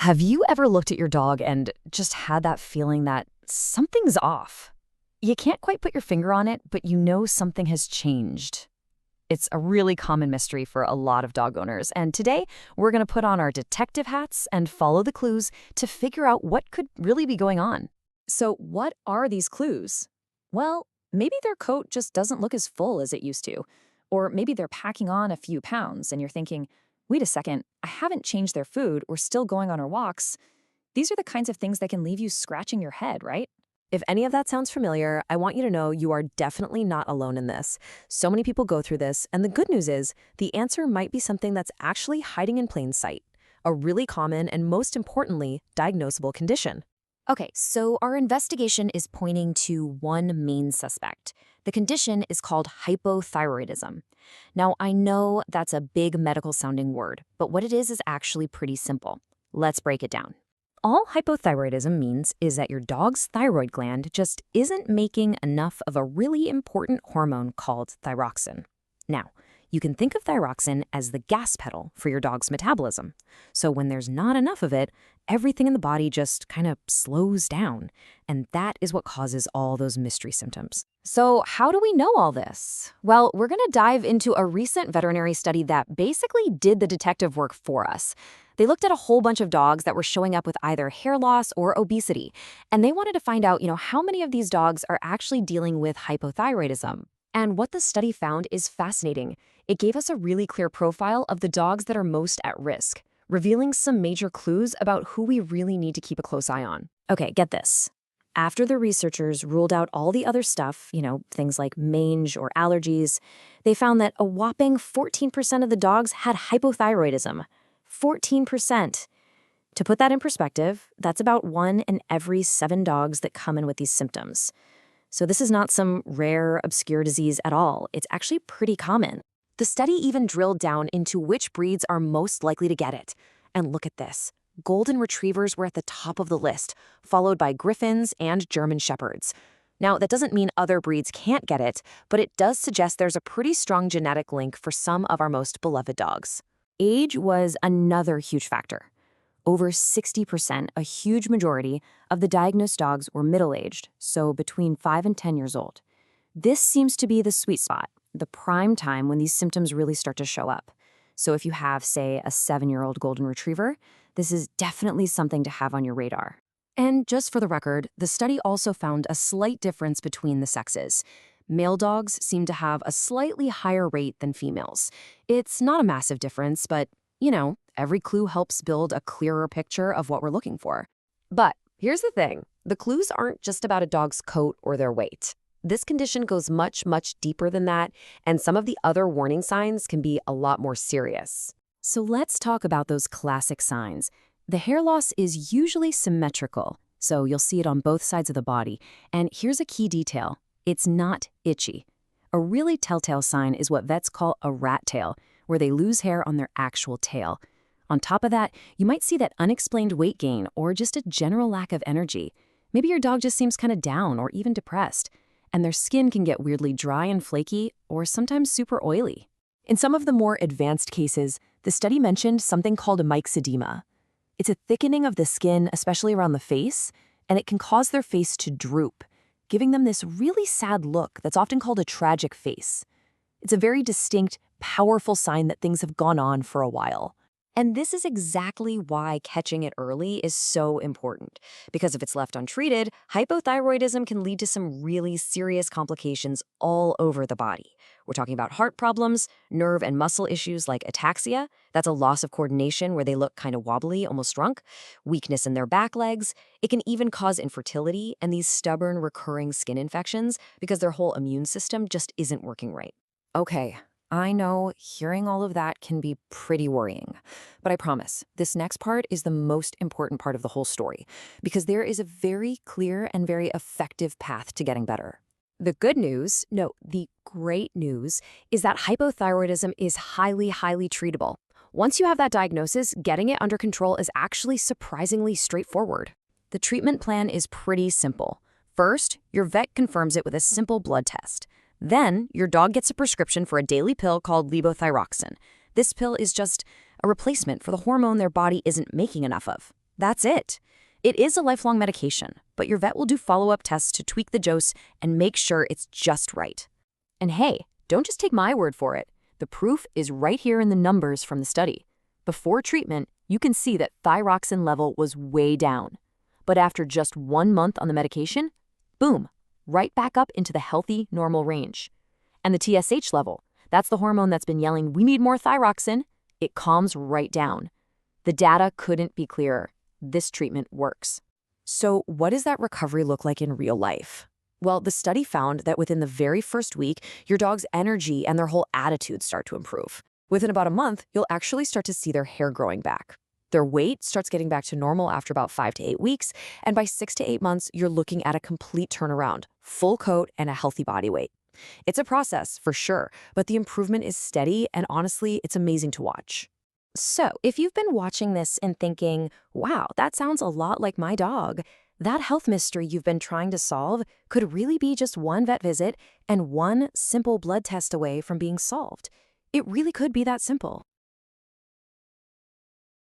Have you ever looked at your dog and just had that feeling that something's off? You can't quite put your finger on it, but you know something has changed. It's a really common mystery for a lot of dog owners, and today we're going to put on our detective hats and follow the clues to figure out what could really be going on. So, what are these clues? Well, maybe their coat just doesn't look as full as it used to, or maybe they're packing on a few pounds and you're thinking, wait a second, I haven't changed their food, we're still going on our walks. These are the kinds of things that can leave you scratching your head, right? If any of that sounds familiar, I want you to know you are definitely not alone in this. So many people go through this, and the good news is the answer might be something that's actually hiding in plain sight, a really common and most importantly, diagnosable condition. Okay, so our investigation is pointing to one main suspect. The condition is called hypothyroidism. Now, I know that's a big medical sounding word, but what it is actually pretty simple. Let's break it down. All hypothyroidism means is that your dog's thyroid gland just isn't making enough of a really important hormone called thyroxine. Now, you can think of thyroxine as the gas pedal for your dog's metabolism. So when there's not enough of it, everything in the body just kind of slows down. And that is what causes all those mystery symptoms. So how do we know all this? Well, we're going to dive into a recent veterinary study that basically did the detective work for us. They looked at a whole bunch of dogs that were showing up with either hair loss or obesity. And they wanted to find out, how many of these dogs are actually dealing with hypothyroidism. And what the study found is fascinating. It gave us a really clear profile of the dogs that are most at risk, revealing some major clues about who we really need to keep a close eye on. Okay, get this. After the researchers ruled out all the other stuff, things like mange or allergies, they found that a whopping 14% of the dogs had hypothyroidism. 14%. To put that in perspective, that's about 1 in every 7 dogs that come in with these symptoms. So this is not some rare, obscure disease at all. It's actually pretty common. The study even drilled down into which breeds are most likely to get it. And look at this. Golden retrievers were at the top of the list, followed by griffons and German shepherds. Now, that doesn't mean other breeds can't get it, but it does suggest there's a pretty strong genetic link for some of our most beloved dogs. Age was another huge factor. Over 60%, a huge majority, of the diagnosed dogs were middle-aged, so between 5 and 10 years old. This seems to be the sweet spot, the prime time when these symptoms really start to show up. So if you have, say, a 7-year-old golden retriever, this is definitely something to have on your radar. And just for the record, the study also found a slight difference between the sexes. Male dogs seem to have a slightly higher rate than females. It's not a massive difference, but, every clue helps build a clearer picture of what we're looking for. But here's the thing. The clues aren't just about a dog's coat or their weight. This condition goes much, much deeper than that, and some of the other warning signs can be a lot more serious. So let's talk about those classic signs. The hair loss is usually symmetrical, so you'll see it on both sides of the body. And here's a key detail. It's not itchy. A really telltale sign is what vets call a rat tail, where they lose hair on their actual tail. On top of that, you might see that unexplained weight gain or just a general lack of energy. Maybe your dog just seems kind of down or even depressed, and their skin can get weirdly dry and flaky or sometimes super oily. In some of the more advanced cases, the study mentioned something called a myxedema. It's a thickening of the skin, especially around the face, and it can cause their face to droop, giving them this really sad look that's often called a tragic face. It's a very distinct, powerful sign that things have gone on for a while. And this is exactly why catching it early is so important. Because if it's left untreated, hypothyroidism can lead to some really serious complications all over the body. We're talking about heart problems, nerve and muscle issues like ataxia. That's a loss of coordination where they look kind of wobbly, almost drunk. Weakness in their back legs. It can even cause infertility and these stubborn, recurring skin infections because their whole immune system just isn't working right. Okay. I know hearing all of that can be pretty worrying, but I promise this next part is the most important part of the whole story because there is a very clear and very effective path to getting better. The good news, no, the great news, is that hypothyroidism is highly, highly treatable. Once you have that diagnosis, getting it under control is actually surprisingly straightforward. The treatment plan is pretty simple. First, your vet confirms it with a simple blood test. Then, your dog gets a prescription for a daily pill called levothyroxine. This pill is just a replacement for the hormone their body isn't making enough of. That's it. It is a lifelong medication, but your vet will do follow-up tests to tweak the dose and make sure it's just right. And hey, don't just take my word for it. The proof is right here in the numbers from the study. Before treatment, you can see that thyroxine level was way down. But after just 1 month on the medication, boom, right back up into the healthy, normal range. And the TSH level, that's the hormone that's been yelling, "We need more thyroxine," it calms right down. The data couldn't be clearer. This treatment works. So what does that recovery look like in real life? Well, the study found that within the very first week, your dog's energy and their whole attitude start to improve. Within about a month, you'll actually start to see their hair growing back. Their weight starts getting back to normal after about 5 to 8 weeks, and by 6 to 8 months, you're looking at a complete turnaround, full coat, and a healthy body weight. It's a process, for sure, but the improvement is steady, and honestly, it's amazing to watch. So, if you've been watching this and thinking, wow, that sounds a lot like my dog, that health mystery you've been trying to solve could really be just one vet visit and one simple blood test away from being solved. It really could be that simple.